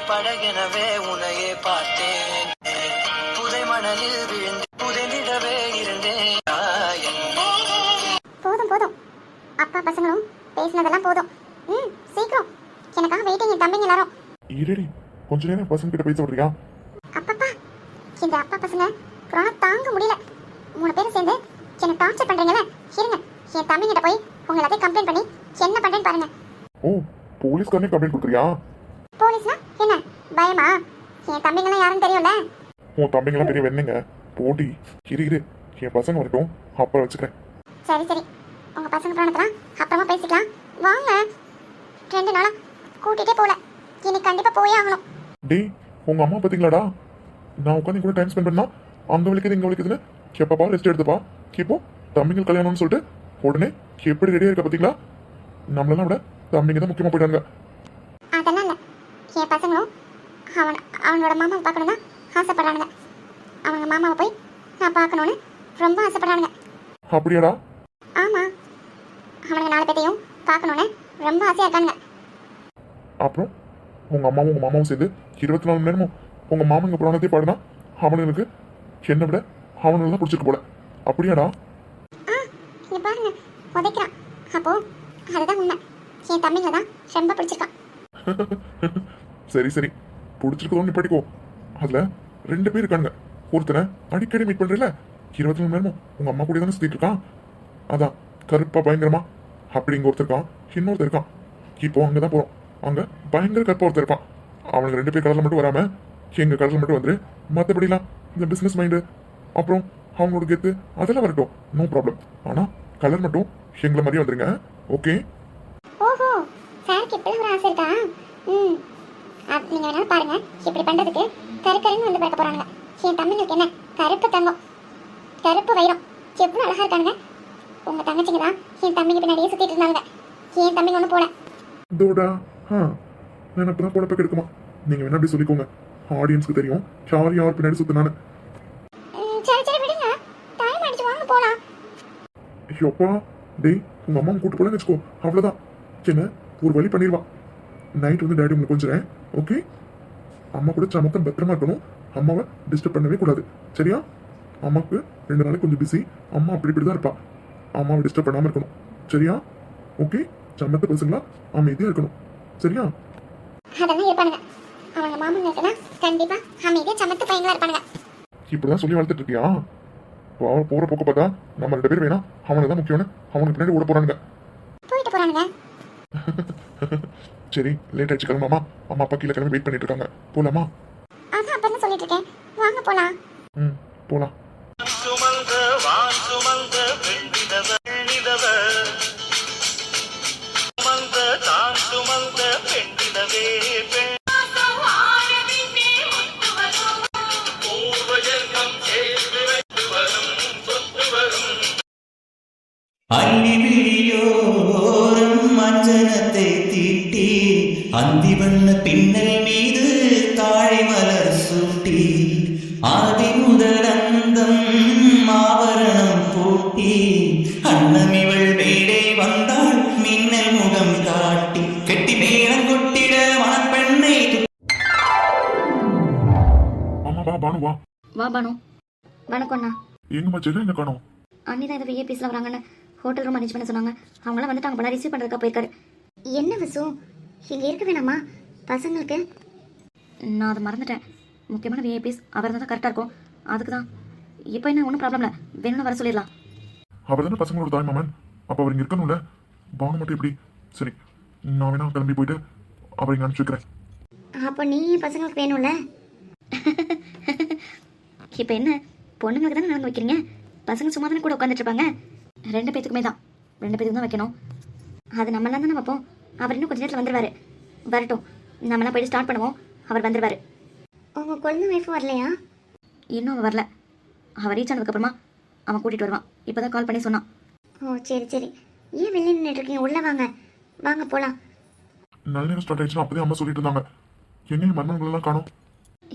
படகெனவே உன்னையே பார்த்தேன், புதை மணலில் விழுந்து புதைந்திடவே இருந்தேன். போதும் போதும், அப்பா பசங்களும் பேசினதெல்லாம் போதும். சீக்கிரம் எனக்காக வெயிட்டிங். என் தம்பிங்க எல்லாரும் இருடி, கொஞ்ச நேரம் பசங்க கிட்ட பேச விடுறியா? அப்பப்பா, இந்த அப்பா பசங்க கொரோனா தாங்க முடியல. 3 பேரும் சேர்ந்து என்ன டார்ச்சர் பண்றீங்கல்ல. இருங்க, என் தம்பிங்கிட்ட போய் உங்களை எல்லாத்தையும் கம்ப்ளைண்ட் பண்ணி என்ன பண்றேன்னு பாருங்க. ஓ, போலீஸ்காரனே கம்ப்ளைண்ட் கொடுக்குறியா? போலீஸ்னா என்ன பயமா? என் தம்பிங்கெல்லாம் யாருன்னு தெரியும்ல. உன் தம்பிங்கெல்லாம் பெரிய வெண்ணுங்க. போடி, இரு என் பசங்க வரட்டும், அப்புறம் வச்சுக்கிறேன். சரி சரி, உங்க பசங்க பிராணத்தெல்லாம் அப்புறமா பேசிக்கலாம். வாங்க, 2 நாளா கூட்டிகிட்டே போகல, இன்னைக்கு கண்டிப்பா போயே ஆகணும். டேய், உங்க அம்மா பார்த்தீங்களாடா? நான் உட்காந்து கூட டைம் ஸ்பெண்ட் பண்ணா அங்கே வலிக்குது இங்கே வலிக்குதுன்னு எப்பப்பா ரெஸ்ட் எடுத்துப்பா. இப்போ தம்பிங்க கல்யாணம்னு சொல்லிட்டு உடனே எப்படி ரெடியாக இருக்க பார்த்தீங்களா? நம்மளெல்லாம் விட தம்பிங்க தான் முக்கியமாக போயிட்டாங்க. அதெல்லாம் இல்லை, என் பசங்களும் அவனோட மாமாவை பார்க்கணுன்னா ஆசைப்படுறானுங்க. அவங்க மாமாவை போய் நான் பார்க்கணுன்னு ரொம்ப ஆசைப்படுறானுங்க. அப்படியாடா? ஆமாம், அவனுங்க 4 பேத்தையும் பார்க்கணுன்னு ரொம்ப ஆசையாக இருக்கானுங்க. அப்புறம் உங்க அம்மாவும் உங்க மாமாவும் சேர்ந்து 24 மணி நேரமும் உங்க மாமங்க புராணத்தை பாடுனா அவனுங்களுக்கு என்னை விட அவனுக்கு தான் பிடிச்சிருக்கு போல. அப்படியாடா? இங்க பாருங்க, உதைக்கிறான். அப்போ அதுதான் உண்மை, என் தம்பிங்க தான் ரொம்ப பிடிச்சிருக்கான். சரி சரி, பிடிச்சிருக்கோன்னு படிக்கோ. அதுல 2 பேர் இருக்காங்க. ஒருத்தனை அடிக்கடி மீட் பண்றல, 24 மணி நேரமும் உங்க அம்மா கூட தானே சுத்திட்டு இருக்கான். அதான் கருப்பா பயங்கரமா அப்படிங்க ஒருத்தர் இருக்கான். இன்னொருத்தர் இருக்கான். இப்போ அங்கதான் போறோம். அங்க பயங்கர கருப்பா ஒருத்தர் இருப்பான். அவனுக்கு 2 பேர் கடலில் மட்டும் வராம எங்க கடலில் மட்டும் வந்துரு. மற்றபடிலாம் இந்த பிசினஸ் மைண்டு அப்புறம் அவங்களோட கெத்து அதெல்லாம் வரட்டும், நோ ப்ராப்ளம். ஆனா கலர் மட்டும் எங்களை மாதிரியே வந்துருங்க, ஓகே? ஓஹோ, சாருக்கு இப்படி ஒரு ஆசை இருக்கா? நீங்க வேணாலும் பாருங்க, இப்படி பண்றதுக்கு கருக்கருன்னு வந்து பார்க்க போறானுங்க. என் தம்பிங்களுக்கு என்ன கருப்பு தங்கம், கருப்பு வைரம், எவ்வளவு அழகா இருக்கானுங்க. உங்க தங்கச்சிங்க தான் என் தம்பிங்க பின்னாடியே சுத்திட்டு இருந்தாங்க. என் தம்பிங்க ஒண்ணு போல. தோடா, நான் அப்பதான் போட போய் எடுக்குமா? நீங்க வேணா அப்படி சொல்லிக்கோங்க, ஆடியன்ஸ்க்கு தெரியும் யார் பின்னாடி சுத்தினான்னு. சரி சரி விடுங்க, டைம் ஆயிடுச்சு, வாங்க போலாம். ஐயோப்பா, டேய் உங்க அம்மா கூட்டு போலன்னு வச்சுக்கோ, அவ்வளவுதான். என்ன ஒரு வழி பண்ணிடுவா. நைட் வந்து டேடி உங்களுக்கு கொஞ்சம், ஓகே? அம்மா கூட சமத்தம் பத்திரமா இருக்கணும். அம்மாவை டிஸ்டர்ப் பண்ணவே கூடாது, சரியா? அம்மாவுக்கு 2 நாளைக்கு கொஞ்சம் பிஸி. அம்மா இப்படிதான் இருப்பா. அம்மாவை டிஸ்டர்ப் பண்ணாம இருக்கணும், சரியா? ஓகே? சமத்த பசங்களா அமைதியா இருக்கணும், சரியா? அதெல்லாம் இருப்பானுங்க. அவங்க மாமங்க கண்டிப்பா அமைதியா சமத்து பையங்களா இருப்பானுங்க. இப்படிதான் சொல்லி வளர்த்துட்டு இருக்கியா? போற போக்க பார்த்தா நம்ம 2 பேர் வேணா அவனுக்கு தான் முக்கியம்னு அவனுக்கு பின்னாடி ஓட போறானுங்க. போயிட்டு போறானுங்க. சரி, லேட் ஆயிடுச்சு, கிளம்பாமா? அம்மா அப்பா கீழே கிளம்பி வெயிட் பண்ணிட்டு இருக்காங்க, போலாமா? அதான் அப்பன்னு சொல்லிட்டு இருக்கேன், வாங்க போலாம். போலாம். சுமந்த வான் சுமந்த பெண்ணிதவ சுமந்த தான் சுமந்த பெண்ணிதவே பெண் அள்ளிவிழியோரம் மஞ்சனத்தை தீட்டி அந்தி வண்ண பின்னல் மீது தாழை மலர் சூட்டி ஆதி முதல் அந்தம் ஆபரணம் பூட்டி அன்னமிவள் மேடை வந்தாள் மின்னல் முகம் காட்டி கெட்டி மேளம் கொட்டிட மணப்பெண்ணை. ஆமா வா பானு, வா வா பானு. வணக்கம்ண்ணா. எங்கம்மா செல்ல என்ன காணோம்? அண்ணி தான் இதை விஐபிஸ்ல வராங்கன்னு ஹோட்டல் ரூம் அரேஞ்ச் பண்ண சொன்னாங்க. அவங்களாம் வந்துட்டாங்க போல, ரிசீவ் பண்ணுறதுக்காக போயிருக்காரு. என்ன வசு, இங்க இருக்க வேணாமா பசங்களுக்கு? நான் அதை மறந்துட்டேன். முக்கியமான விஐபிஸ் அவர் தான் கரெக்டாக இருக்கும், அதுக்கு தான். இப்போ என்ன ஒன்றும் ப்ராப்ளம் இல்லை, வேணும்னு வர சொல்லிடலாம். அவர் தானே பசங்களோட தாய் மாமன், அப்போ அவர் இங்கே இருக்கணும்ல. பானு மட்டும் எப்படி? சரி, நான் வேணா கிளம்பி போயிட்டு அவர் இங்கே அனுப்பிச்சு வைக்கிறேன். அப்போ நீ பசங்களுக்கு வேணும்ல? இப்போ என்ன பொண்ணுங்களுக்கு தானே நடந்து வைக்கிறீங்க, பசங்க சும்மா தானே கூட உட்காந்துட்டு இருப்பாங்க. 2 பேத்துக்குமே தான், 2 பேத்துக்கு தான் வைக்கணும். அது நம்மளாம் தானே வைப்போம். அவர் இன்னும் கொஞ்சம் நேரத்தில் வந்துடுவார். வரட்டும், நம்மளாம் போயிட்டு ஸ்டார்ட் பண்ணுவோம், அவர் வந்துடுவார். உங்கள் குழந்தை ஒய்ஃபும் வரலையா? இன்னும் அவன் வரல. அவன் ரீச் ஆனதுக்கப்புறமா அவன் கூட்டிகிட்டு வருவான். இப்போ தான் கால் பண்ணி சொன்னான். ஓ சரி சரி, ஏன் வெளியே நின்றுட்டு இருக்கீங்க? உள்ளே வாங்க, வாங்க போகலாம். நல்ல நேரம் ஸ்டார்ட் ஆயிடுச்சுன்னா அப்போதே அம்மா சொல்லிட்டு இருந்தாங்க. என்ன மருமகளெல்லாம் காணோம்?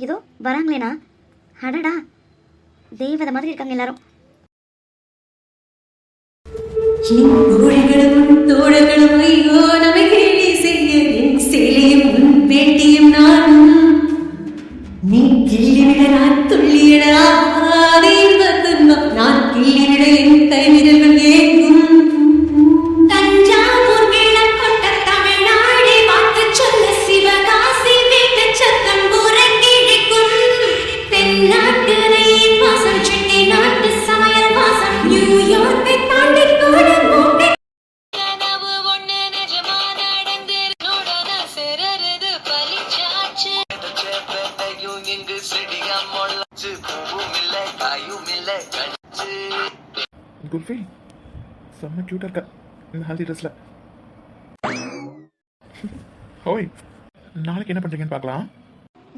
இதோ வராங்களேண்ணா. அடடா, தெய்வத மாதிரி இருக்காங்க எல்லாரும். தோழர்களும் ஐயோ நமக்கு செய்ய என் சேலையும் வேட்டியும் நானும் நீ கிள்ளிவிட நான் துள்ளியிட நான் கிள்ளிவிட என் கைவிரல்கள் ஏங்கும் தஞ்சாவூர் மேளம் கொண்ட தமிழ்நாடே வாக்கு சொல்ல சிவகாசி வீட்டு சத்தம் புறக்கிழிக்கும் தென்னாட்டு ரயில் வாசம் சென்னை நாட்டு சமையல் வாசம் நியூயார்க்கை தாண்டி கூட மூட்டை சேப்பேட்டையும் இங்கு செடியா முளைச்சு பூவும் இல்ல காயும் இல்ல கழிச்சு. குல்ஃபி செம்ம க்யூட்டாக இருக்கா இந்த ஹெல்தி ட்ரெஸ்ஸில். ஓய், நாளைக்கு என்ன பண்ணுறீங்கன்னு பார்க்கலாம்.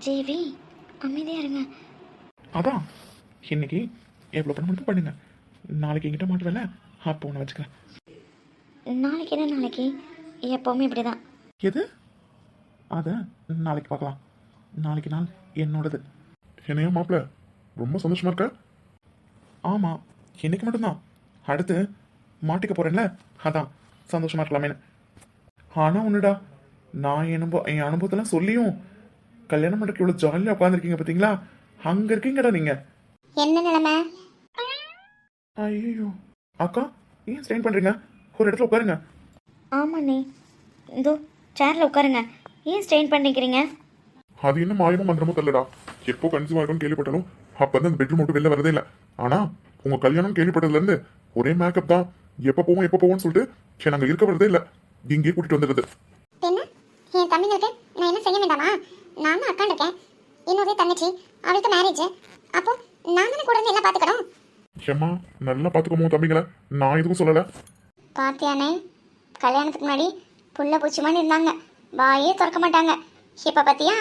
ஜேவி அமைதியாக இருங்க. அதான் இன்னைக்கு எவ்வளோ பண்ண முடியும் பண்ணுங்க. நாளைக்கு என்கிட்ட மாட்டுவேல, அப்போ ஒன்று வச்சுக்கிறேன். நாளைக்கு என்ன நாளைக்கு எப்போவுமே இப்படி தான். எது? அதை நாளைக்கு பார்க்கலாம். நாளைக்கு நாள் என்னோடது. என்னையா மாப்பிள்ள ரொம்ப சந்தோஷமா இருக்க? ஆமாம், இன்னைக்கு மட்டும்தான். அடுத்து மாட்டிக்க போகிறேன்ல, அதான் சந்தோஷமா இருக்கலாமேன்னு. ஆனால் ஒன்றுடா, நான் என் அனுபவத்தெல்லாம் சொல்லியும் கல்யாணம் பண்ணுறதுக்கு இவ்வளோ ஜாலியாக உட்காந்துருக்கீங்க பார்த்தீங்களா? அங்கே இருக்கீங்கடா நீங்கள். என்ன நிலைமை? ஐயோ அக்கா, ஏன் ஸ்ட்ரெயின் பண்ணுறீங்க? ஒரு இடத்துல உட்காருங்க. ஆமாண்ணே, இதோ சேரில் உட்காருங்க. ஏன் ஸ்ட்ரெயின் பண்ணிக்கிறீங்க? அது என்ன மாயமோ மந்திரமோ தெரியலடா. எப்போ கன்சீவ் ஆயிருக்கும்னு கேள்விப்பட்டாலும் அப்போ வந்து அந்த பெட்ரூம் மட்டும் வெளில வரதே இல்லை. ஆனால் உங்கள் கல்யாணம் கேள்விப்பட்டதுலேருந்து ஒரே மேக்கப் தான். எப்போ போவோம்னு சொல்லிட்டு சரி நாங்கள் இருக்க வரதே இல்லை, இங்கேயே கூட்டிகிட்டு வந்துடுது. என்ன என் தம்பிங்களுக்கு நான் என்ன செய்ய வேண்டாமா? நான் தான் அக்கா இருக்கேன், இன்னொரு தங்கச்சி, அவளுக்கு மேரேஜ். அப்போ நான் தானே கூட இருந்து எல்லாம் பார்த்துக்கணும். ஏம்மா நல்லா பார்த்துக்கோமோ தம்பிங்கள, நான் எதுவும் சொல்லலை. பாத்தியானே, கல்யாணத்துக்கு முன்னாடி புள்ள பூச்சி மாதிரி இருந்தாங்க, வாயே திறக்க மாட்டாங்க. இப்போ பார்த்தியா?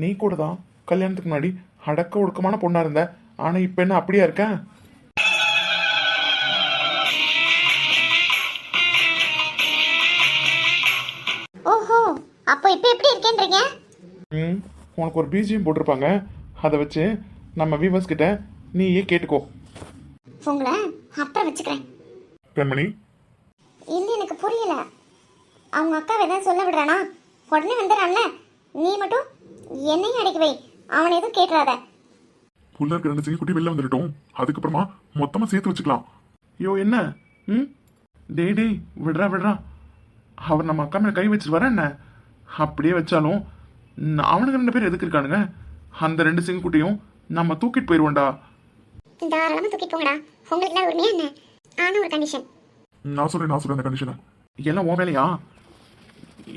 நீ கூட தான் கல்யாணத்துக்கு முன்னாடி அடக்க ஒடுக்கமான பொண்ணாக இருந்த, ஆனால் இப்போ என்ன அப்படியா இருக்க? ஓஹோ, அப்போ இப்போ எப்படி இருக்கேன்றீங்க? உனக்கு ஒரு பிஜிஎம் போட்டிருப்பாங்க, அதை வச்சு நம்ம வியூவர்ஸ் கிட்ட நீயே கேட்டுக்கோ. உங்களை அப்புறம் வச்சுக்கிறேன். கண்மணி, இல்லை எனக்கு புரியல. அவங்க அக்காவை எதாவது சொல்ல விடுறானா? உடனே வந்துடுறான்ல, நீ மட்டும் என்னையும் அடைக்க வை, அவனை எதுவும் கேட்டுறாத. புள்ள இருக்க 2 குட்டி வெளில வந்துட்டோம், அதுக்கப்புறமா மொத்தமாக சேர்த்து வச்சுக்கலாம். ஐயோ என்ன? டேய் விடுறா, அவர் நம்ம அக்கா மேலே கை வச்சுட்டு வர என்ன? அப்படியே வச்சாலும் அவனுக்கு 2 பேர் எதுக்கு இருக்கானுங்க? அந்த 2 சிங்கக்குட்டியும் நம்ம தூக்கிட்டு போயிடுவோம்டா. தாராளமாக தூக்கிட்டு போங்கடா, உங்களுக்கு தான் உரிமையா என்ன? ஆனால் ஒரு கண்டிஷன். நான் சொல்றேன் அந்த கண்டிஷனை. எல்லாம் உன் வேலையா?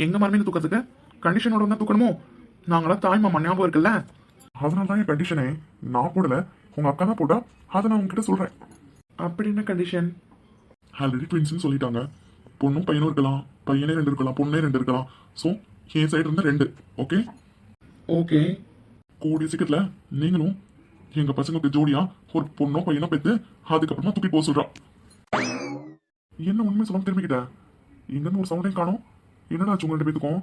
எங்க மருமையை தூக்கிறதுக்கு கண்டிஷனோட தான் தூக்கணுமோ? நாங்களாம் தாய் மாமா ஞாபகம் இருக்குல்ல, அதனால தான் என் கண்டிஷனே. நான் போடல, உங்க அக்கா தான் போட்டா. அதை நான் உங்ககிட்ட சொல்றேன். அப்படி என்ன கண்டிஷன்? ஆல்ரெடி ட்வின்ஸ்னு சொல்லிட்டாங்க. பொண்ணும் பையனும் இருக்கலாம், பையனே 2 இருக்கலாம், பொண்ணே 2 இருக்கலாம். ஸோ என் சைடு இருந்தா 2. ஓகே. கூடிய சீக்கிரத்தில் நீங்களும் எங்க பசங்களுக்கு ஜோடியா ஒரு பொண்ணோ பையனோ பெற்று அதுக்கப்புறமா தூக்கி போக சொல்றான். என்ன உண்மை சொல்லாம திரும்பிக்கிட்ட? இங்கன்னு ஒரு சவுண்டையும் காணும். என்னடா ஆச்சு உங்கள்ட்ட பேத்துக்கும்?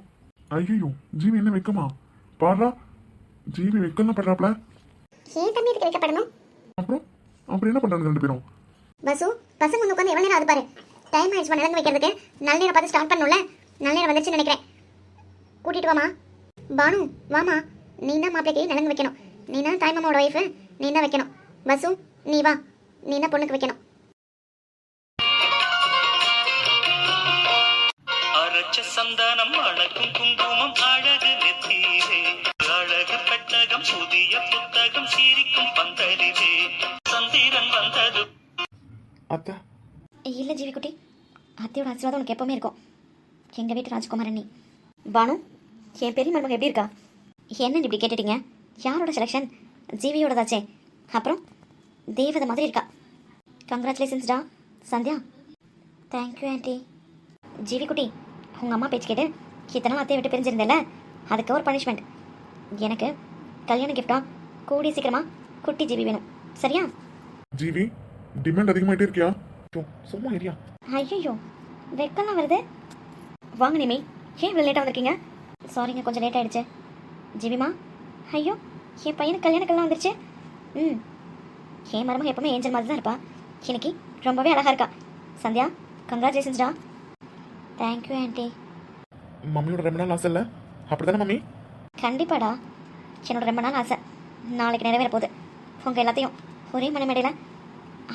ஐயோ ஜீவி என்ன வைக்கமா? பாடுறா, ஜீவி வைக்கலாம் படுறாப்ல. ஏன் தம்பி இதுக்கு வைக்கப்படணும்? அப்புறம் என்ன பண்றாங்க 2 பேரும்? பசு, பசங்க வந்து உட்காந்து எவ்வளோ நேரம் ஆகுது பாரு. டைம் ஆயிடுச்சு நடந்து வைக்கிறதுக்கு. நல்ல நேரம் பார்த்து ஸ்டார்ட் பண்ணணும்ல. நல்ல நேரம் வந்துச்சுன்னு நினைக்கிறேன். கூட்டிட்டு வாமா. பானு வாமா, நீ தான் மாப்பிளைக்கு நலங்கு வைக்கணும். நீ தான் தாய் மாமாவோட ஒய்ஃபு, நீ தான் வைக்கணும். பசு நீ வா, நீ தான் பொண்ணுக்கு வைக்கணும். அரைச்ச சந்தனம் அழகும் குங்குமம் அழகு நெத்தியிலே அழகு பெட்டகம் புதிய புத்தகம் சிரிக்கும் பந்தலிலே சந்திரன் வந்தது. அத்தா இல்லை ஜீவி குட்டி, அத்தையோட ஆசீர்வாதம் உனக்கு எப்பவுமே இருக்கும். எங்கள் வீட்டு ராஜ்குமாரன் நீ. பானு, என் பெரிய மருமக எப்படி இருக்கா? என்னன்னு இப்படி கேட்டுட்டீங்க? யாரோட செலெக்ஷன்? ஜீவியோடதாச்சே. அப்புறம் தேவதை மாதிரி இருக்கா. கங்க்ராச்சுலேஷன்ஸ்டா சந்தியா. Thank you aunty. ஜீவி குட்டி, உங்கள் அம்மா பேச்சு கேட்டு இத்தனை அத்தையை விட்டு பிரிஞ்சிருந்தேன்ல, அதுக்கு ஒரு பனிஷ்மெண்ட். எனக்கு கல்யாண கிஃப்டா கூடிய சீக்கிரமா குட்டி ஜீவி வேணும், சரியா? ஜீவி டிமாண்ட் அதிகமாயிட்டே இருக்கியா? சும்மா ஏரியா. ஐயோ வெக்கலாம் வருது. வாங்க நிமி, ஏன் இவ்வளோ லேட்டாக வந்திருக்கீங்க? சாரிங்க, கொஞ்சம் லேட் ஆகிடுச்சு. ஜிவிமா, ஐயோ என் பையனுக்கு கல்யாணக்கெல்லாம் வந்துருச்சு. என் மருமக எப்பவுமே ஏஞ்சல் மாதிரி தான் இருப்பா. இன்னைக்கு ரொம்பவே அழகாக இருக்கா. சந்தியா, கங்க்ராச்சுலேஷன்ஸ்டா. Thank you aunty. மம்மியோட ரொம்ப நாள் ஆசை இல்லை, அப்படிதானே மம்மி? கண்டிப்பாடா, என்னோட ரொம்ப நாள் ஆசை நாளைக்கு நிறைவேற போகுது. உங்கள் எல்லாத்தையும் ஒரே மணி மேடையில்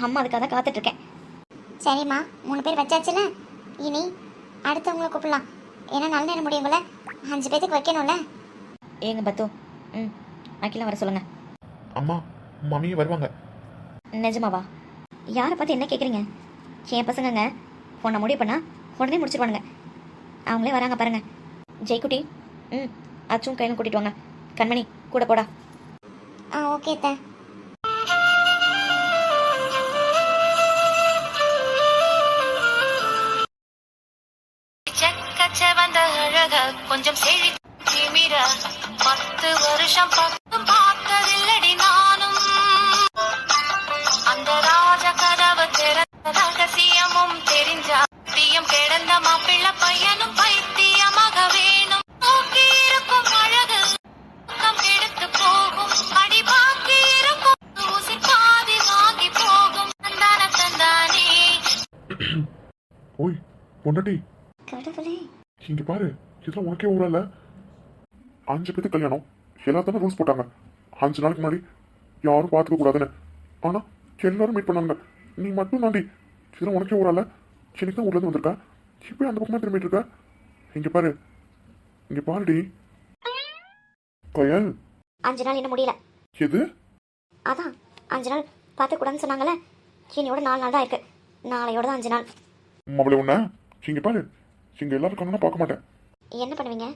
அம்மா அதுக்காக தான் காத்துட்ருக்கேன். சரிம்மா, 3 பேர் வச்சாச்சுல, இனி அடுத்தவங்களை கூப்பிடலாம். ஏன்னா நல்ல நேரம் முடியுங்கள, 5 பேத்துக்கு வைக்கணும்ல. ஏங்க பத்து, அகிலா வர சொல்லுங்கள். அம்மா மம்மியும் வருவாங்க. நிஜமாவா? யாரை பார்த்து என்ன கேட்குறீங்க? என் பசங்கங்க பொண்ணை முடிவு பண்ணால் உடனே முடிச்சிருவானுங்க. அவங்களே வராங்க பாருங்க. ஜெய்குட்டி, அச்சும் கையிலும் கூட்டிட்டு வாங்க. கண்மணி கூட போடா. ஓகே அத்தை. செக்கச்ச வந்த அழக கொஞ்சம் செழி திமிர 10 வருஷம் பக்கம் பார்த்ததில்லடி நானும். அந்த ராஜ கதவு திறந்த ரகசியமும் தெரிஞ்சா தீயம் கிடந்த மாப்பிள்ள பையனும் பைத்தியமாக வேணும். நோக்கி இருக்கும் அழகு பக்கம் எடுத்து போகும், அடி பாக்கி இருக்கும் ஊசி பாதி வாங்கி போகும். தந்தானே ஓய் பொண்டாட்டி, கடவுளே, இங்க பாரு, இதெல்லாம் உனக்கே ஊரல்ல. 5 பேருக்கு கல்யாணம், எல்லாத்தானே ரூல்ஸ் போட்டாங்க 5 நாளைக்கு முன்னாடி யாரும் பார்த்துக்க கூடாதுன்னு. ஆனா எல்லாரும் மீட் பண்ணாங்க, நீ மட்டும் தாண்டி. இதெல்லாம் உனக்கே ஊரல்ல. எனக்கு தான் ஊர்லேருந்து வந்திருக்க, இப்போ அந்த பக்கமாக திரும்பிட்டு இருக்க. இங்க பாருடி கயல். 5 நாள் இன்னும் முடியல. எது? அதான் 5 நாள் பார்த்துக்கூடாதுன்னு சொன்னாங்களே, இனியோட 4 நாள் தான் இருக்கு. நாளையோட தான் 5 நாள். அவளை உன்ன இங்க பாரு, இங்க எல்லாரும் இருக்காங்கன்னா பார்க்க மாட்டேன். என்ன பண்ணுவீங்க?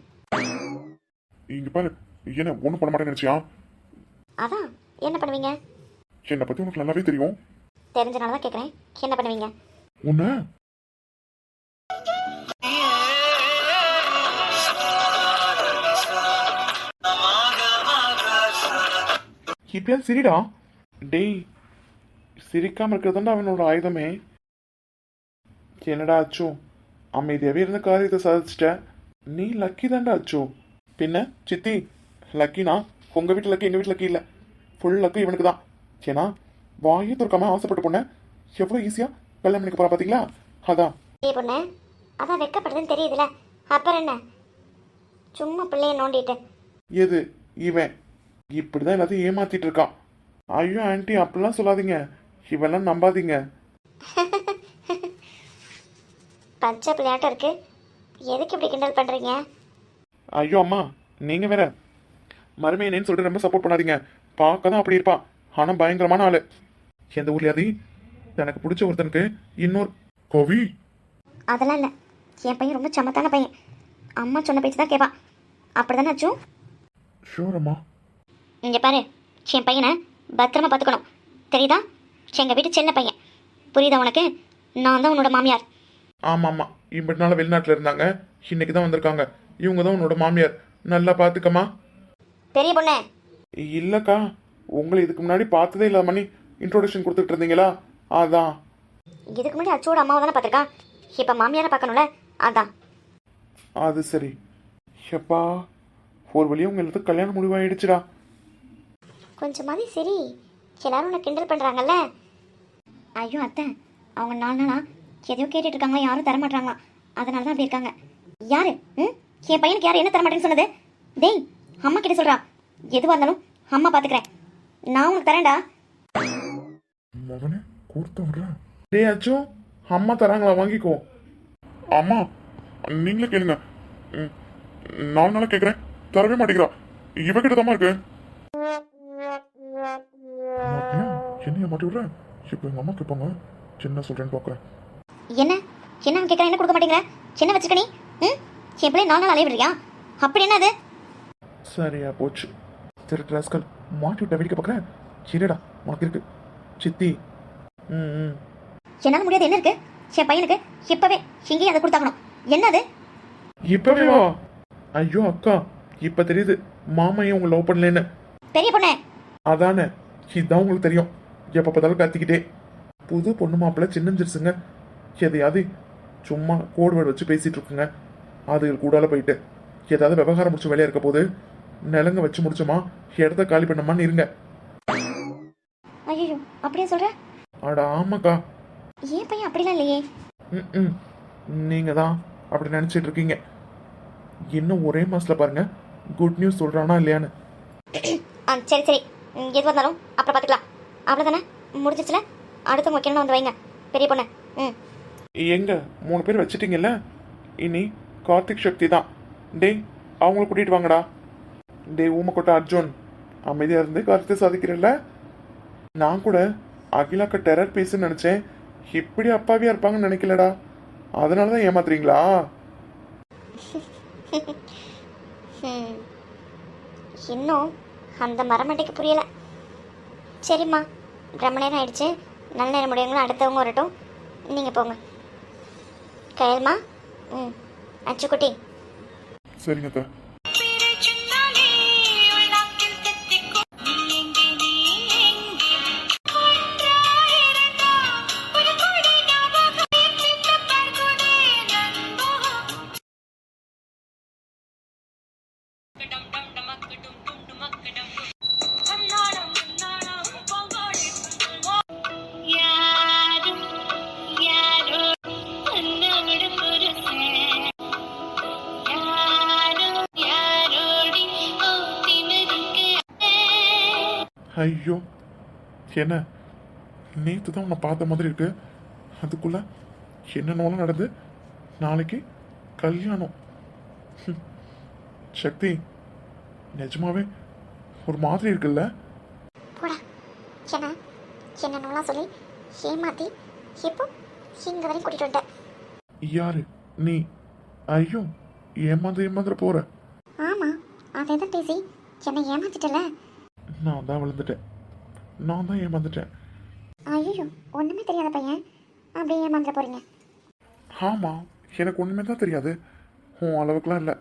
இங்க பாரு, என்ன ஒன்றும் பண்ண மாட்டேன்னு நினைச்சியா? அதான் என்ன பண்ணுவீங்க? என்னை பத்தி உனக்கு நல்லாவே தெரியும். தெரிஞ்சனால தான் கேட்குறேன், என்ன பண்ணுவீங்க? உன்ன இப்பயா சிரிடா. டேய், சிரிக்காம இருக்கிறதுண்டா அவனோட ஆயுதமே. என்னடா அச்சோ, அமைதியாவே இருந்த காரியத்தை சாதிச்சிட்ட. நீ லக்கி தான்டா அச்சோ. பின்ன சித்தி, லக்கினா உங்க வீட்டு லக்கி, எங்க வீட்டு லக்கி இல்ல. ஃபுல் லக்கு இவனுக்கு தான். ஏன்னா வாயே துறக்காம ஆசைப்பட்டு பொண்ண எவ்வளவு ஈஸியா கல்யாணம் பண்ணிக்க போறா பாத்தீங்களா? அதான் பொண்ணு, அதான் வெக்கப்படுதுன்னு தெரியுதுல, அப்புறம் என்ன சும்மா பிள்ளைய நோண்டிட்டு. எது இவன் இப்படிதான் எல்லாத்தையும் ஏமாத்திட்டு இருக்கான். ஐயோ ஆன்ட்டி, அப்படிலாம் சொல்லாதீங்க, இவெல்லாம் நம்பாதீங்க. பச்சை பிள்ளையாட்டம் இருக்கு, எதுக்கு இப்படி கிண்டல் பண்றீங்க? ஐயோ அம்மா, நீங்க வேற மருமையனேன்னு சொல்லிட்டு ரொம்ப சப்போர்ட் பண்ணாதீங்க. பார்க்க தான் அப்படி இருப்பா, ஆனா பயங்கரமான ஆளு. எந்த ஊர்லயாவது எனக்கு பிடிச்ச ஒருத்தனுக்கு இன்னொரு கோவி. அதெல்லாம் இல்லை, என் பையன் ரொம்ப சமத்தான பையன். அம்மா சொன்ன பேச்சு தான் கேட்பான். அப்படிதானே அச்சு? ஷூர் அம்மா. இங்கே பாரு, என் பையனை பத்திரமா பார்த்துக்கணும், தெரியுதா? எங்கள் வீட்டு சின்ன பையன், புரியுதா உனக்கு? நான் தான் உன்னோட மாமியார். ஆமா ஆமா, இப்படி நாள் வெளிநாட்டுல இருந்தாங்க, இன்னைக்கு தான் வந்திருக்காங்க. இவங்க தான் உன்னோட மாமியார், நல்லா பாத்துக்கம்மா. பெரிய பொண்ணு. இல்லக்கா, உங்களை இதுக்கு முன்னாடி பார்த்ததே இல்லாத மணி இன்ட்ரோடக்ஷன் கொடுத்துட்டு இருந்தீங்களா, அதான். இதுக்கு முன்னாடி அச்சோட அம்மாவை தானே பார்த்துருக்கான், இப்போ மாமியாரை பார்க்கணும்ல, அதான். அது சரி. எப்பா, ஒரு வழியா உங்க எல்லாத்துக்கும் கல்யாணம் முடிவாயிடுச்சுடா. கொஞ்சமாதிரி சரி, எல்லாரும் உன்னை கிண்டல் பண்ணுறாங்கல்ல. ஐயோ அத்தை, அவங்க 4 நாளா எதையோ கேட்டுட்டு இருக்காங்களா, யாரும் தரமாட்டாங்களா, அதனால தான் அப்படி இருக்காங்க. யாரு? என் பையனுக்கு யார் என்ன தரமாட்டேன்னு சொன்னது? டேய், அம்மா கிட்ட சொல்றா, எதுவாக இருந்தாலும் அம்மா பார்த்துக்கிறேன், நான் உனக்கு தரேன்டா. மகனே கூர்த்த விடுறேன். டே அச்சோ, அம்மா தராங்களா, வாங்கிக்கோ. அம்மா நீங்களே கேளுங்க. 4 நாளா கேட்குறேன், தரவே மாட்டேங்கிறா. இவகிட்ட தான் இருக்கு. என்னைய மாட்டி விடுற? இப்போ எங்க அம்மா கேட்பாங்க, என்ன சொல்றேன்னு பார்க்குறேன். என்ன என்ன அவன் கேட்குறேன், என்ன கொடுக்க மாட்டேங்கிற? என்ன வச்சுக்க நீ? என் பிள்ளை 4 நாள் அலைய விடுறியா? அப்படி என்ன அது? சரியா போச்சு. திருட்டு ராஸ்கல், மாட்டி விட்ட வேடிக்கை பார்க்குறேன். சரிடா, உனக்கு இருக்கு சித்தி. என்னால் முடியாது. என்ன இருக்கு என் பையனுக்கு? இப்பவே இங்கேயும் அதை கொடுத்தாகணும். என்னது? இப்பவே வா. ஐயோ அக்கா, இப்ப தெரியுது மாமையும் உங்க லவ் பண்ணலன்னு. பெரிய பொண்ணு. அதானே, இதுதான் உங்களுக்கு தெரியும். எப்ப பார்த்தாலும் கத்திக்கிட்டே. புது பொண்ணு மாப்பிள்ள சின்னஞ்சிருச்சுங்க, எதையாவது சும்மா கோடு வேர்டு வச்சு பேசிட்டு இருக்குங்க. அது கூடால போயிட்டு ஏதாவது விவகாரம் முடிச்சு வேலையா இருக்க போது நிலங்க வச்சு முடிச்சோமா, இடத்த காலி பண்ணமான்னு இருங்க. ஐயோ, அப்படியே சொல்ற? அடா ஆமாக்கா. ஏன் பையன் அப்படிலாம் இல்லையே. நீங்க தான் அப்படி நினைச்சிட்டு இருக்கீங்க. இன்னும் ஒரே மாசத்துல பாருங்க குட் நியூஸ் சொல்றானா இல்லையான்னு. சரி சரி, எதுவாக இருந்தாலும் அப்புறம் பார்த்துக்கலாம். அவ்வளோதானே, முடிஞ்சிச்சுல. அடுத்தவங்க வைக்கணும்னு வந்து வைங்க பெரிய பொண்ணு. எங்க 3 பேர் வச்சிட்டீங்கல்ல, இனி கார்த்திக் சக்தி தான். டேய் அவங்கள கூட்டிட்டு வாங்கடா. டேய் ஊமக்கோட்டை அர்ஜுன், அமைதியா இருந்து காரியத்தை சாதிக்கிறல்ல. நான் கூட அகிலாக்க டெரர் பேசுன்னு நினைச்சேன், இப்படி அப்பாவியா இருப்பாங்கன்னு நினைக்கலடா. அதனாலதான் ஏமாத்துறீங்களா? இன்னும் அந்த மரமண்டைக்கு புரியல. சரிம்மா, ரொம்ப நேரம் ஆயிடுச்சு. நல்ல நேரம் முடியுங்களா, அடுத்தவங்க வரட்டும். நீங்கள் போங்க. கயல்மா, அச்சுக்குட்டி. சரிங்க அக்கா. பிரிச்சுன்னாலே உள்நாக்கில் கத்திக்கும். நீ எங்கே, நீ எங்கே? ஒன்றாயிருந்தா ஒரு கொடி ஞாபகம் சின்ன பர்குனே நண்பா. டம் டம் டமக்கு டும் டும் டுமக்கு டம் டும். அன்னாடம் அன்னாடம் பங்காளி யாரோ யாரோ அன்னோட புருஷன் ஐயோ என்ன, நேற்று தான் உன்னை பார்த்த மாதிரி இருக்கு, அதுக்குள்ள என்னென்னலாம் நடந்து நாளைக்கு கல்யாணம். சக்தி நிஜமாவே ஒரு மாதிரி இருக்குல்ல? போடா. என்னென்னலாம் சொல்லி ஏமாத்தி இப்போ இங்கே வரையும் கூட்டிகிட்டு வந்துட்டேன். யாரு நீ? ஐயோ ஏமாந்துற போற. ஆமாம், அதை தான் பேசி என்னை ஏமாத்திட்டல. நான் தான் விழுந்துட்டேன், நான் தான் ஏமாந்துட்டேன். ஐயோ, ஒன்றுமே தெரியாத பையன் அப்படியே ஏமாந்துட போகிறீங்க. ஆமா, எனக்கு ஒண்ணுமே தான் தெரியாது, உன் அளவுக்குலாம் இல்லை.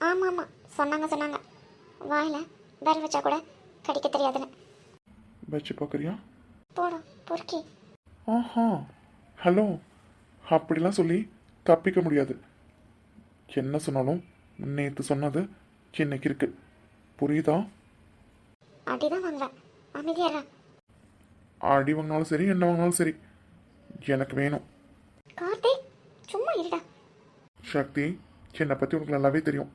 ஆமாம் ஆமாம், சொன்னாங்க வாயில் விரல் வச்சா கூட கடிக்க தெரியாதுன்னு. வச்சு பார்க்குறியா? போடும் பொறுக்கி. ஆஹா, ஹலோ, அப்படிலாம் சொல்லி தப்பிக்க முடியாது. என்ன சொன்னாலும் நேற்று சொன்னது இன்னைக்கு இருக்கு, புரியுதா? அடிதான் வாங்குவேன், அமைதியாரா. அடி வாங்கினாலும் சரி, என்ன வாங்கினாலும் சரி, எனக்கு வேணும். கார்த்திக், சும்மா இருடா. சக்தி, என்னை பற்றி உனக்கு நல்லாவே தெரியும்.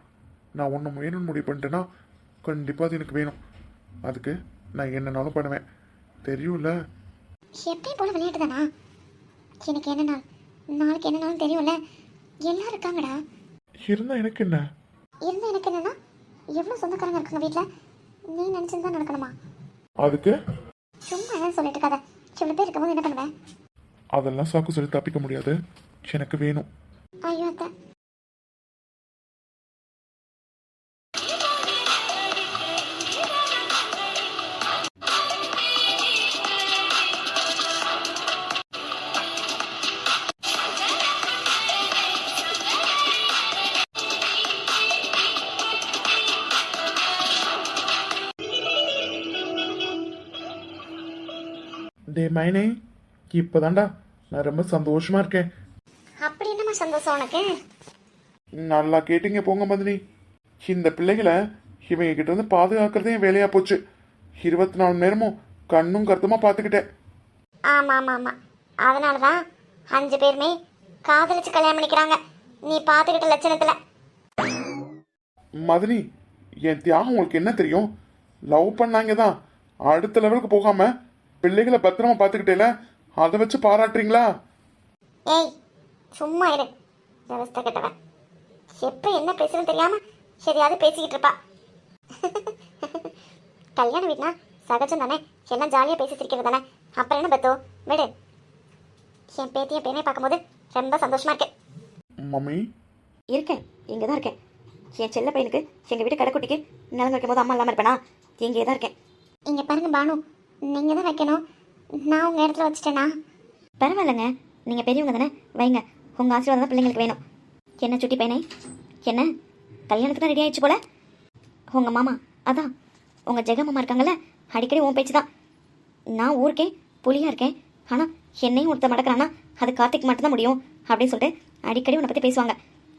நான் ஒன்று வேணும்னு முடிவு பண்ணிட்டேன்னா கண்டிப்பாக அது எனக்கு வேணும். அதுக்கு நான் என்னன்னாலும் பண்ணுவேன், தெரியும்ல? எப்பயும் போல விளையாட்டு தானா? எனக்கு என்ன நாள், நாளைக்கு என்ன நாள் தெரியும்ல. எல்லாம் இருக்காங்கடா. இருந்தால் எனக்கு என்ன? இருந்தால் எனக்கு என்னன்னா, எவ்வளோ சொந்தக்காரங்க இருக்காங்க வீட்டில், நீ நினச்சிருந்தா நடக்கணுமா? அதுக்கு சும்மா என்ன சொல்லிட்டு இருக்காத. இவ்வளோ பேர் இருக்கும்போது என்ன பண்ணுவேன்? அதெல்லாம் சாக்கு சொல்லி தப்பிக்க முடியாது, எனக்கு வேணும். ஐயோ அத்தை. டே மைனே, இப்போதான்டா நான் ரொம்ப சந்தோஷமா இருக்கேன். அப்படி என்னம்மா சந்தோஷம் உனக்கு? நல்லா கேட்டீங்க போங்க மதினி. இந்த பிள்ளைகளை இவங்க கிட்ட இருந்து பாதுகாக்கிறதே என் வேலையா போச்சு. 24 மணி நேரமும் கண்ணும் கருத்துமா பார்த்துக்கிட்டேன். ஆமாம் ஆமாம் ஆமாம், அதனால தான் 5 பேருமே காதலிச்சு கல்யாணம் பண்ணிக்கிறாங்க, நீ பார்த்துக்கிட்ட லட்சணத்தில். மதினி, என் தியாகம் உங்களுக்கு என்ன தெரியும்? லவ் பண்ணாங்க தான், அடுத்த லெவலுக்கு போகாம பிள்ளைகளை பத்திரமா பார்த்துக்கிட்டேல, அதை வச்சு பாராட்டுறீங்களா? ஏய் சும்மா இரு, விவஸ்தை கெட்டவன். எப்போ என்ன பேசுறதுன்னு தெரியாம எதையாவது பேசிக்கிட்டு இருப்பா. கல்யாண வீட்னா சகஜம் தானே, எல்லாம் ஜாலியாக பேசி சிரிக்கிறது தானே. அப்புறம் என்ன பத்தோ, விடு. என் பேத்தியும் பேனையை பார்க்கும்போது ரொம்ப சந்தோஷமா இருக்கேன். மம்மி இருக்கேன், இங்கே தான் இருக்கேன். என் செல்ல பையனுக்கு எங்கள் வீட்டு கடைக்குட்டிக்கு நிலங்க வைக்கும் போது அம்மா இல்லாமல் இருப்பேனா? இங்கே தான் இருக்கேன். இங்கே பாருங்க பானு, நீங்கள் தான் வைக்கணும், நான் உங்கள் இடத்துல வச்சுட்டேனா? பரவாயில்லைங்க, நீங்கள் பெரியவங்க தானே, வைங்க. உங்கள் ஆசீர்வாதம் தான் பிள்ளைங்களுக்கு வேணும். என்ன சுட்டி பையனே, என்ன கல்யாணத்துக்கு தான் ரெடி ஆயிடுச்சு போல? உங்கள் மாமா அதான் உங்கள் ஜெக மாமா இருக்காங்கல்ல, அடிக்கடி உன் பேச்சு தான். நான் ஊருக்கே புலியாக இருக்கேன், ஆனால் என்னையும் ஒருத்த மடக்கிறான்னா அது கார்த்திக் மட்டும்தான் முடியும் அப்படின்னு சொல்லிட்டு அடிக்கடி உன்னை பற்றி பேசுவாங்க.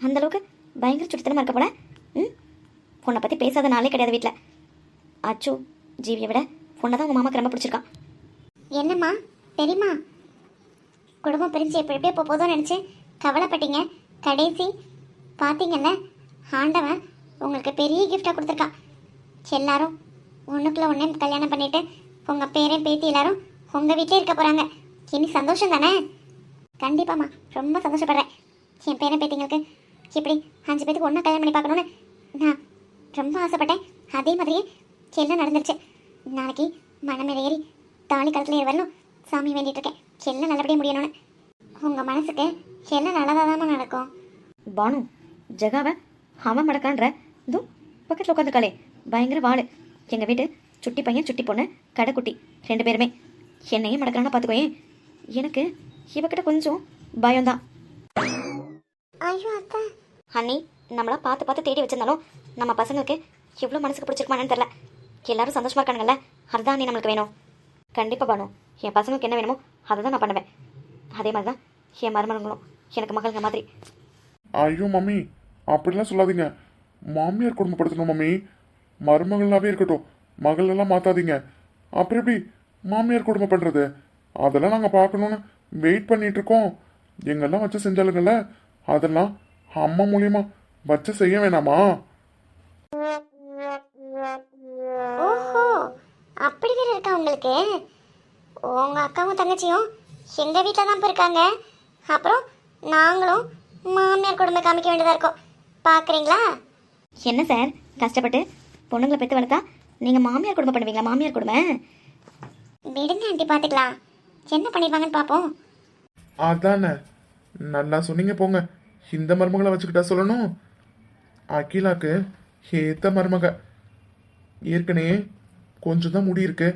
அந்தளவுக்கு பயங்கர சுட்டித்தனமாக இருக்க போல. உன்னை பற்றி பேசாத நாளே கிடையாது வீட்டில். அச்சு ஜீவியை விட உன்னை தான் உங்கள் மாமாக்கு ரொம்ப பிடிச்சிருக்கான். என்னம்மா பெரியம்மா, குடும்பம் பிரிஞ்சு எப்படி எப்படியே போதோன்னு நினச்சி கவலைப்பட்டீங்க, கடைசி பார்த்தீங்கல்ல ஆண்டவன் உங்களுக்கு பெரிய கிஃப்டாக கொடுத்துருக்கான். எல்லாரும் ஒன்றுக்குள்ள ஒன்றே கல்யாணம் பண்ணிட்டு உங்கள் பேரன் பேத்தி எல்லாரும் உங்கள் வீட்டிலே இருக்க போகிறாங்க. இனி சந்தோஷம் தானே? கண்டிப்பாம்மா, ரொம்ப சந்தோஷப்படுறேன். என் பேரன் பேத்திங்களுக்கு இப்படி 5 பேத்துக்கு ஒன்றா கல்யாணம் பண்ணி பார்க்கணுன்னு நான் ரொம்ப ஆசைப்பட்டேன். அதே மாதிரியே எல்லாம் நடந்துருச்சு. நாளைக்கு மனமேல ஏறி தாலி கழுத்தில் ஏறி வரணும் சாமி வேண்டிட்டு இருக்கேன். எல்லாம் நல்லபடியாக முடியணும்னு. உங்கள் மனசுக்கு எல்லாம் நல்லதாக தானே நடக்கும். பானு, ஜெகாவை அவன் மடக்கான்ற இதுவும் பக்கத்தில் உட்காந்துருக்காளே, பயங்கர வாள். எங்கள் வீட்டு சுட்டி பையன் சுட்டி பொண்ணு கடைக்குட்டி 2 பேருமே என்னையும் மடக்கிறான்னு பார்த்துக்கோயேன். எனக்கு இவக்கிட்ட கொஞ்சம் பயம்தான். ஐயோ அத்தா, அண்ணி, நம்மளா பார்த்து பார்த்து தேடி வச்சிருந்தாலும் நம்ம பசங்களுக்கு எவ்வளோ மனசுக்கு பிடிச்சிருக்குமான்னு தெரில. எல்லாரும் சந்தோஷமா இருக்கானுங்கல்ல, அதுதான் நீ நம்மளுக்கு வேணும். கண்டிப்பாக பானு, என் பசங்களுக்கு என்ன வேணுமோ அதை தான் நான் பண்ணுவேன். அதே மாதிரி தான் என் மருமகளும் எனக்கு மகளுங்க மாதிரி. ஐயோ மம்மி, அப்படிலாம் சொல்லாதீங்க. மாமியார் குடும்பப்படுத்தணும் மம்மி. மருமகளாவே இருக்கட்டும், மகள் எல்லாம் மாத்தாதீங்க. அப்புறம் எப்படி மாமியார் குடும்பம் பண்றது? அதெல்லாம் நாங்கள் பார்க்கணுன்னு வெயிட் பண்ணிட்டு இருக்கோம். எங்கெல்லாம் வச்சு செஞ்சாலுங்கள்ல, அதெல்லாம் அம்மா மூலியமா வச்சு செய்ய வேணாமா? ஓஹோ, அப்படி வேற இருக்கா உங்களுக்கு? உங்கள் அக்காவும் தங்கச்சியும் எங்கள் வீட்டில் தான் இருக்காங்க. அப்புறம் நாங்களும் மாமியார் குடும்பம் காமிக்க வேண்டியதாக இருக்கோம். பார்க்குறீங்களா? என்ன சார், கஷ்டப்பட்டு பொண்ணுங்களை பெற்று வளர்த்தா நீங்கள் மாமியார் குடும்பம் பண்ணுவீங்களா? மாமியார் குடும்பம் விடுங்க ஆண்டி, பார்த்துக்கலாம். என்ன பண்ணிடுவாங்கன்னு பார்ப்போம். அதானே, நல்லா சொன்னீங்க போங்க. இந்த மருமகளை வச்சுக்கிட்டா சொல்லணும். அகிலாக்கு ஏத்த மருமக. ஏற்கனவே கொஞ்சம் தான் முடி இருக்கு.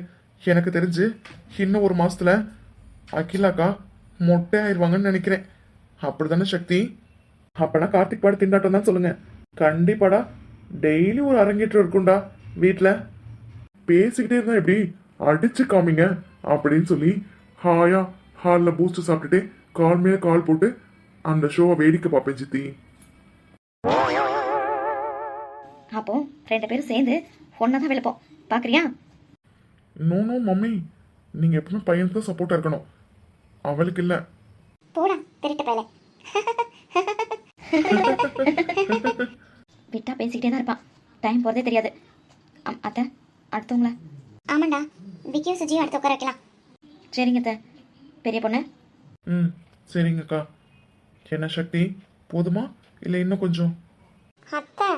எனக்கு தெரிஞ்சு இன்னும் 1 மாசத்துல அகிலாக்கா மொட்டை ஆயிடுவாங்கன்னு நினைக்கிறேன். அப்படிதானே சக்தி? அப்பனா கார்த்திக் பாடு திண்டாட்டம் தான் சொல்லுங்க. கண்டிப்பாடா, டெய்லி ஒரு அரங்கேற்றம் இருக்கும்டா வீட்டில். பேசிக்கிட்டே இருந்தா எப்படி, அடிச்சு காமிங்க அப்படின்னு சொல்லி ஹாயா ஹாலில் பூஸ்ட் சாப்பிட்டுட்டு கால் மேல கால் போட்டு அந்த ஷோவை வேடிக்கை பார்ப்பேன் சித்தி. அப்போ 2 பேரும் சேர்ந்து ஒன்றா தான் விழுப்போம், பார்க்குறியா? நோ நோ மம்மி, நீங்க எப்பவுமே பையனுக்கு தான் சப்போர்ட்டா இருக்கணும், அவளுக்கு இல்ல. போடா திருட்டு பயலே. விட்டா பேசிக்கிட்டே தான் இருப்பான், டைம் போகிறதே தெரியாது. அத்தை, அடுத்தவங்கள? ஆமாண்டா, விக்கியும் சுஜியும் அடுத்து உட்கார வைக்கலாம். சரிங்க அத்தை. பெரிய பொண்ணு? ம் சரிங்கக்கா. என்ன சக்தி, போதுமா இல்லை இன்னும் கொஞ்சம்? அத்தை,